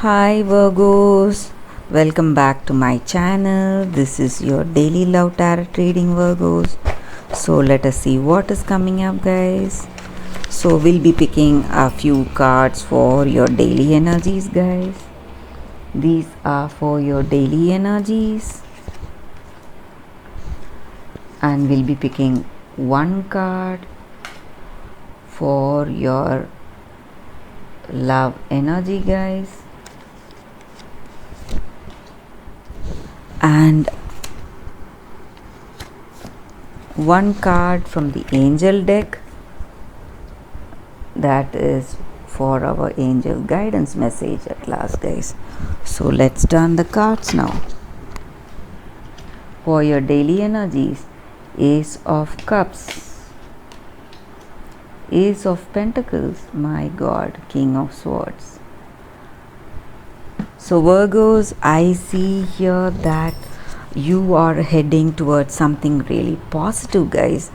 Hi Virgos, welcome back to my channel. This is your daily love tarot reading, Virgos. So let us see what is coming up, guys. So we'll be picking a few cards for your daily energies, guys. These are for your daily energies, and we'll be picking one card for your love energy, guys, and one card from the angel deck, that is for our angel guidance message at last, guys. So let's turn the cards now. For your daily energies, Ace of Cups, Ace of Pentacles, my God, King of Swords. So Virgos, I see here that you are heading towards something really positive, guys.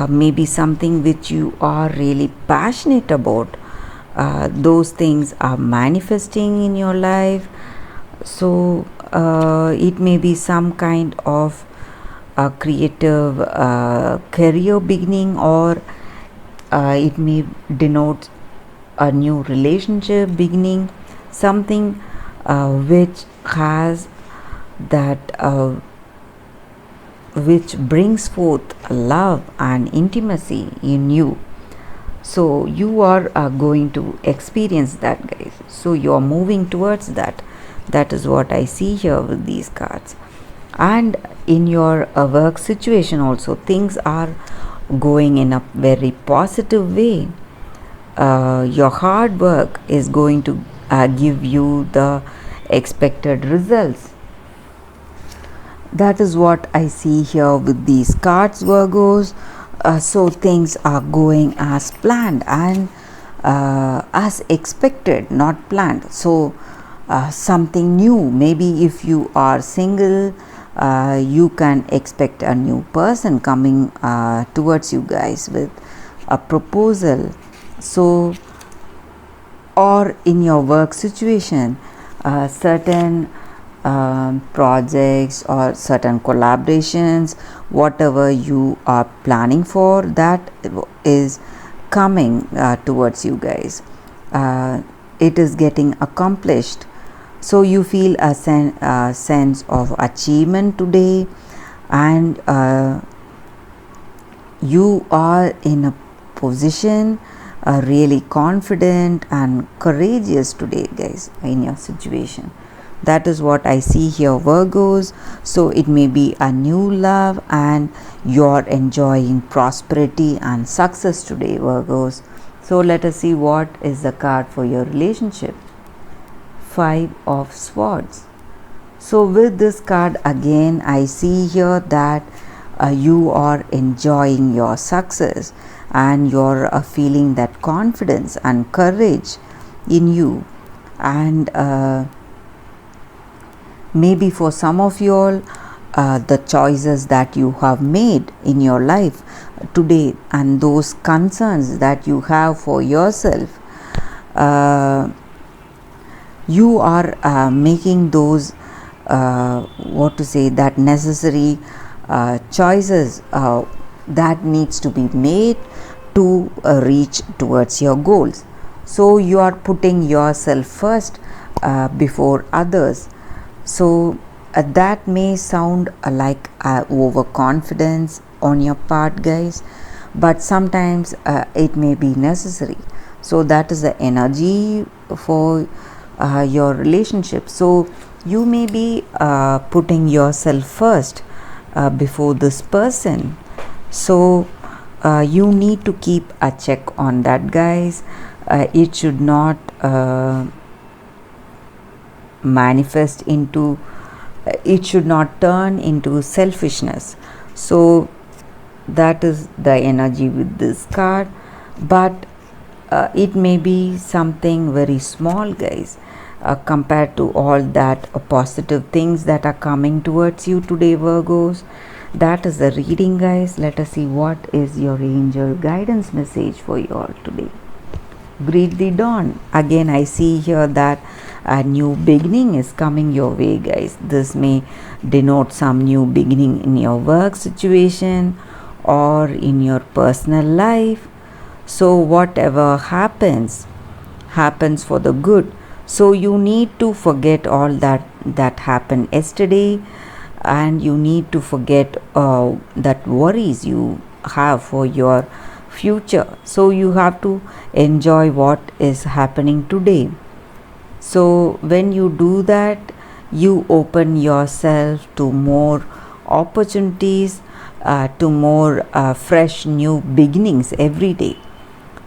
Maybe something which you are really passionate about. Those things are manifesting in your life. So it may be some kind of a creative career beginning, or it may denote a new relationship beginning, something which has that which brings forth love and intimacy in you. So you are going to experience that, guys. So you are moving towards that. That is what I see here with these cards. And in your work situation also, things are going in a very positive way. Your hard work is going to give you the expected results. That is what I see here with these cards, Virgos. So things are going as planned and as expected, not planned. So something new. Maybe if you are single, you can expect a new person coming towards you guys with a proposal. So, or in your work situation, certain projects or certain collaborations, whatever you are planning for, that is coming towards you guys. It is getting accomplished. So you feel a sense of achievement today, and you are in a position really confident and courageous today, guys, in your situation. That is what I see here, Virgos. So it may be a new love, and you're enjoying prosperity and success today, Virgos. So let us see what is the card for your relationship. Five of Swords. So with this card again, I see here that you are enjoying your success, and you're feeling that confidence and courage in you. And maybe for some of you all, the choices that you have made in your life today, and those concerns that you have for yourself, you are making those that necessary choices that needs to be made to reach towards your goals. So you are putting yourself first before others. So that may sound like overconfidence on your part, guys, but sometimes it may be necessary. So that is the energy for your relationship. So you may be putting yourself first before this person. So you need to keep a check on that, guys. It should not manifest into, it should not turn into selfishness. So that is the energy with this card. But it may be something very small, guys, compared to all that positive things that are coming towards you today, Virgos. That is the reading, guys. Let us see what is your angel guidance message for you all today. Greet the dawn. Again, I see here that a new beginning is coming your way, guys. This may denote some new beginning in your work situation or in your personal life. So whatever happens for the good. So you need to forget all that happened yesterday, and you need to forget that worries you have for your future. So you have to enjoy what is happening today. So when you do that, you open yourself to more opportunities, to more fresh new beginnings every day.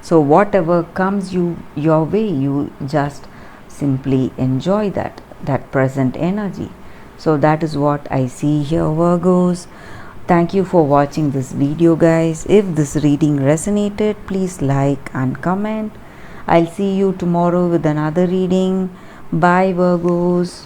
So whatever comes your way, you just simply enjoy that present energy. So that is what I see here, Virgos. Thank you for watching this video, guys. If this reading resonated, please like and comment. I'll see you tomorrow with another reading. Bye, Virgos.